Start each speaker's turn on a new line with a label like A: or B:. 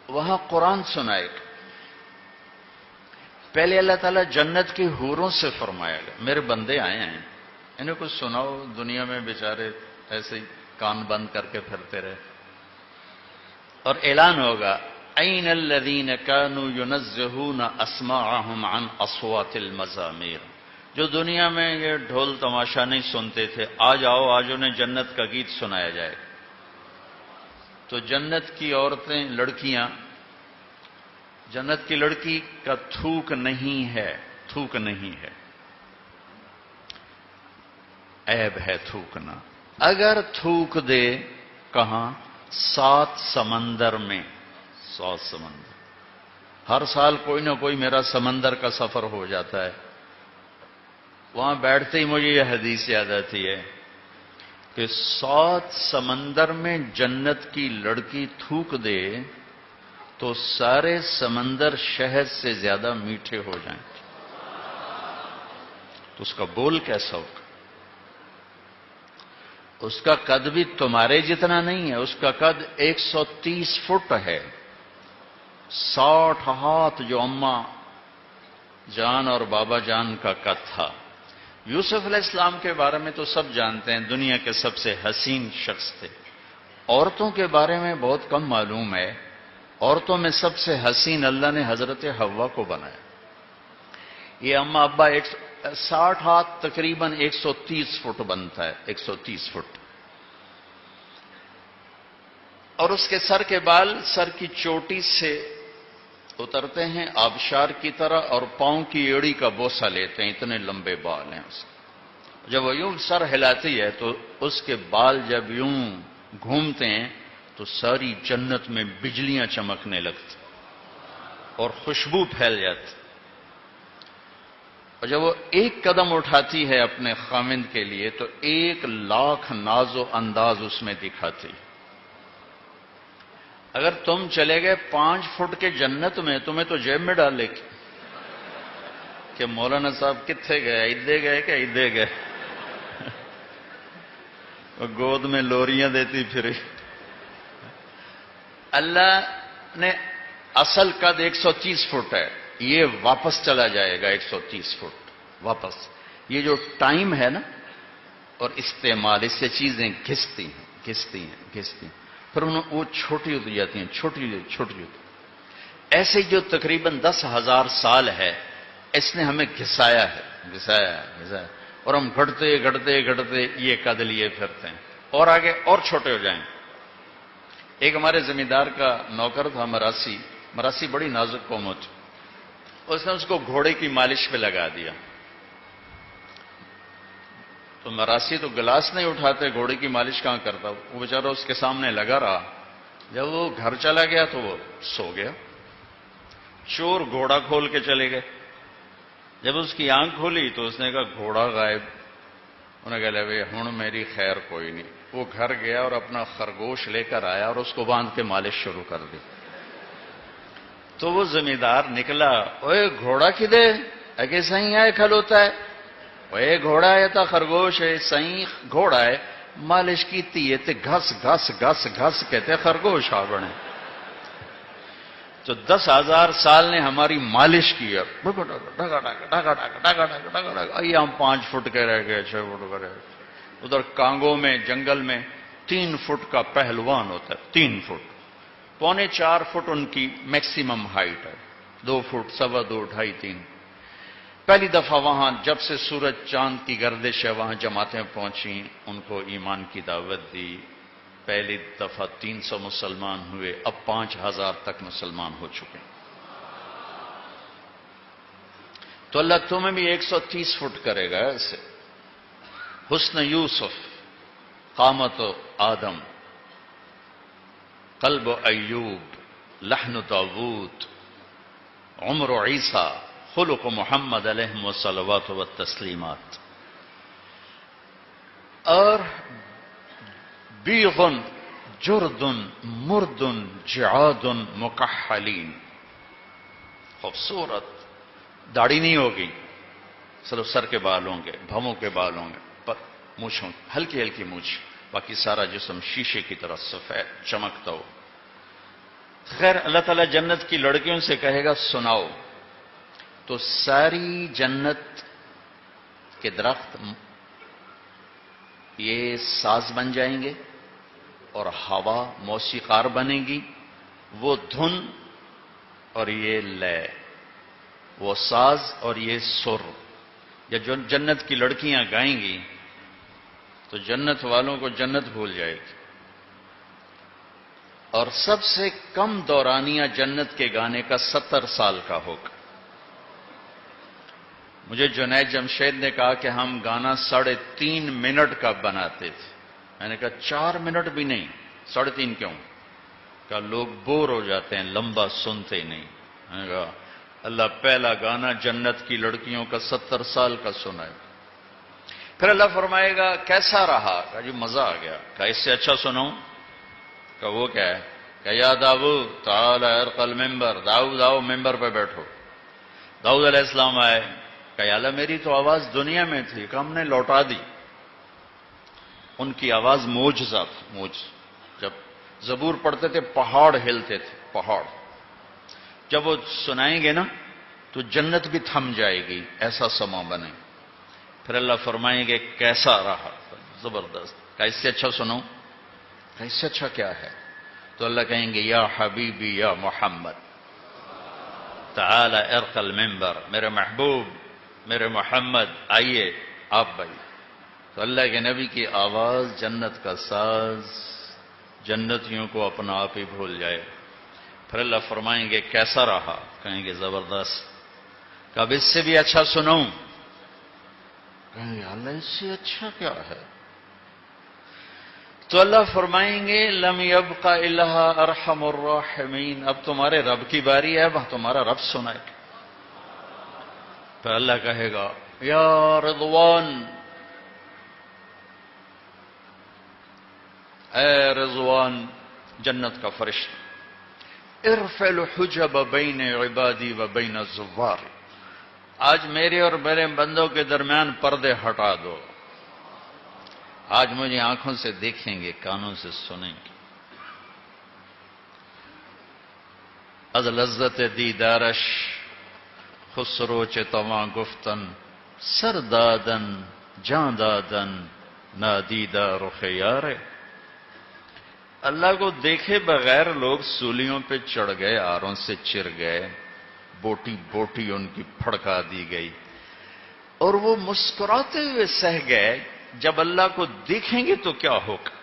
A: وہاں قرآن سنائے گا۔ پہلے اللہ تعالیٰ جنت کی حوروں سے فرمائے گا میرے بندے آئے ہیں، انہیں کچھ سناؤ، دنیا میں بیچارے ایسے ہی کان بند کر کے پھرتے رہے۔ اور اعلان ہوگا این الذین کانوا ینزہون اسماعہم عن اصوات المزامیر، جو دنیا میں یہ ڈھول تماشا نہیں سنتے تھے، آج آؤ، آج انہیں جنت کا گیت سنایا جائے گا۔ تو جنت کی عورتیں، لڑکیاں، جنت کی لڑکی کا تھوک نہیں ہے، تھوک نہیں ہے، عیب ہے تھوکنا۔ اگر تھوک دے کہاں؟ 7 سمندر میں، 7 سمندر۔ ہر سال کوئی نہ کوئی میرا سمندر کا سفر ہو جاتا ہے، وہاں بیٹھتے ہی مجھے یہ حدیث یاد آتی ہے کہ 7 سمندر میں جنت کی لڑکی تھوک دے تو سارے سمندر شہد سے زیادہ میٹھے ہو جائیں، تو اس کا بول کیسا ہوگا؟ اس کا قد بھی تمہارے جتنا نہیں ہے، اس کا قد 130 فٹ ہے، 60 ہاتھ جو اماں جان اور بابا جان کا قد تھا۔ یوسف علیہ السلام کے بارے میں تو سب جانتے ہیں، دنیا کے سب سے حسین شخص تھے۔ عورتوں کے بارے میں بہت کم معلوم ہے، عورتوں میں سب سے حسین اللہ نے حضرت حوا کو بنایا۔ یہ اماں ابا 60 ہاتھ تقریباً 130 فٹ بنتا ہے، 130 فٹ۔ اور اس کے سر کے بال سر کی چوٹی سے اترتے ہیں آبشار کی طرح، اور پاؤں کی ایڑی کا بوسہ لیتے ہیں، اتنے لمبے بال ہیں اس کے۔ جب وہ یوں سر ہلاتی ہے تو اس کے بال جب یوں گھومتے ہیں تو ساری جنت میں بجلیاں چمکنے لگتی اور خوشبو پھیل جاتی۔ اور جب وہ ایک قدم اٹھاتی ہے اپنے خامند کے لیے تو 1,00,000 ناز و انداز اس میں دکھاتی۔ اگر تم چلے گئے 5 فٹ کے جنت میں، تمہیں تو جیب میں ڈال لے گی کہ مولانا صاحب کتنے گئے، ادھے گئے کہ ادھے گئے، گود میں لوریاں دیتی پھری۔ اللہ نے اصل قد 130 فٹ ہے، یہ واپس چلا جائے گا 130 فٹ واپس۔ یہ جو ٹائم ہے نا اور استعمال، اس سے چیزیں گھستی ہیں، پھر وہ چھوٹی ہوتی جاتی ہیں، چھوٹی ہوتی۔ ایسے جو تقریباً 10,000 سال ہے، اس نے ہمیں گھسایا ہے، اور ہم گھٹتے یہ قد لیے پھرتے ہیں، اور آگے اور چھوٹے ہو جائیں۔ ایک ہمارے زمیندار کا نوکر تھا، مراسی بڑی نازک قوم ہوتی، اس نے اس کو گھوڑے کی مالش پہ لگا دیا۔ تو مراسی تو گلاس نہیں اٹھاتے، گھوڑے کی مالش کہاں کرتا، وہ بیچارہ اس کے سامنے لگا رہا۔ جب وہ گھر چلا گیا تو وہ سو گیا۔ چور گھوڑا کھول کے چلے گئے، جب اس کی آنکھ کھولی تو اس نے کہا گھوڑا غائب۔ انہوں نے کہا لے ہن میری خیر کوئی نہیں۔ وہ گھر گیا اور اپنا خرگوش لے کر آیا اور اس کو باندھ کے مالش شروع کر دی۔ تو وہ زمیندار نکلا، اوے گھوڑا کدے اگے صحیح آئے کھل ہوتا ہے، اوے گھوڑا ہے تا خرگوش ہے، صحیح گھوڑا ہے، مالش کیتی ہے تے گھس کہتے خرگوش آ بنے۔ تو 10,000 سال نے ہماری مالش کی ہے، ہم 5 فٹ کے رہ گئے، 6 فٹ کے رہ گئے۔ ادھر کانگو میں جنگل میں 3 فٹ کا پہلوان ہوتا ہے، 3 فٹ، 3.25 فٹ ان کی میکسیمم ہائٹ ہے، 2 فٹ، 2.25، 2.5، 3۔ پہلی دفعہ وہاں جب سے سورج چاند کی گردش ہے وہاں جماعتیں پہنچیں، ان کو ایمان کی دعوت دی۔ پہلی دفعہ 300 مسلمان ہوئے، اب 5,000 تک مسلمان ہو چکے۔ تو اللہ تمہیں بھی 130 فٹ کرے گا ایسے۔ حسن یوسف، قامت آدم، قلب ایوب، لحن داوود، عمر عیسیٰ، خلق محمد علیہ الصلوات والتسلیمات۔ اور بیغن جردن مردن جعادن مکحلین، خوبصورت، داڑھی نہیں ہوگی، صرف سر کے بال ہوں گے، بھووں کے بال ہوں گے، مونچھوں ہلکی مونچھ، باقی سارا جسم شیشے کی طرح سفید چمکتا ہو، خیر اللہ تعالیٰ جنت کی لڑکیوں سے کہے گا سناؤ، تو ساری جنت کے درخت یہ ساز بن جائیں گے اور ہوا موسیقار بنے گی، وہ دھن اور یہ لے، وہ ساز اور یہ سر، یا جو جنت کی لڑکیاں گائیں گی تو جنت والوں کو جنت بھول جائے گی۔ اور سب سے کم دورانیہ جنت کے گانے کا 70 سال کا ہوگا۔ مجھے جنید جمشید نے کہا کہ ہم گانا 3.5 منٹ کا بناتے تھے۔ میں نے کہا 4 منٹ بھی نہیں، 3.5 کیوں؟ کہ لوگ بور ہو جاتے ہیں، لمبا سنتے ہی نہیں۔ میں نے کہا اللہ پہلا گانا جنت کی لڑکیوں کا 70 سال کا سنائے۔ پھر اللہ فرمائے گا کیسا رہا؟ کہا جی مزہ آ گیا۔ کہا اس سے اچھا سناؤں؟ کہ وہ کیا ہے؟ کہ یا داؤد تعالی ارق المنبر، داؤد آؤ ممبر پہ بیٹھو۔ داؤد علیہ السلام آئے، کہ یا اللہ میری تو آواز دنیا میں تھی، کہ ہم نے لوٹا دی۔ ان کی آواز معجزہ تھی، معجزہ۔ جب زبور پڑھتے تھے پہاڑ ہلتے تھے، پہاڑ۔ جب وہ سنائیں گے نا تو جنت بھی تھم جائے گی، ایسا سما بنے۔ پھر اللہ فرمائیں گے کیسا رہا؟ زبردست۔ کہ اس سے اچھا سنو؟ کہ اس سے اچھا کیا ہے؟ تو اللہ کہیں گے یا حبیبی یا محمد تعالی ارق المنبر، میرے محبوب میرے محمد آئیے آپ بھائی۔ تو اللہ کے نبی کی آواز جنت کا ساز جنتیوں کو اپنا آپ ہی بھول جائے۔ پھر اللہ فرمائیں گے کیسا رہا؟ کہیں گے زبردست۔ کہ اب اس سے بھی اچھا سنوں؟ کہیں گے اللہ اس سے اچھا کیا ہے؟ تو اللہ فرمائیں گے لم یبق الا ارحم الراحمین، اب تمہارے رب کی باری ہے، اب تمہارا رب سنائے۔ پھر اللہ کہے گا یا رضوان، اے رضوان جنت کا فرشتہ، ارفع الحجب بین عبادی و بین الزوار، آج میرے اور میرے بندوں کے درمیان پردے ہٹا دو، آج مجھے آنکھوں سے دیکھیں گے، کانوں سے سنیں گے۔ از لذت دیدارش خسرو چتواں گفتن، سر دادن جاں دادن نادیدہ رخ یار۔ اللہ کو دیکھے بغیر لوگ سولیوں پہ چڑھ گئے، آروں سے چر گئے، بوٹی بوٹی ان کی پھڑکا دی گئی، اور وہ مسکراتے ہوئے سہ گئے۔ جب اللہ کو دیکھیں گے تو کیا ہوگا؟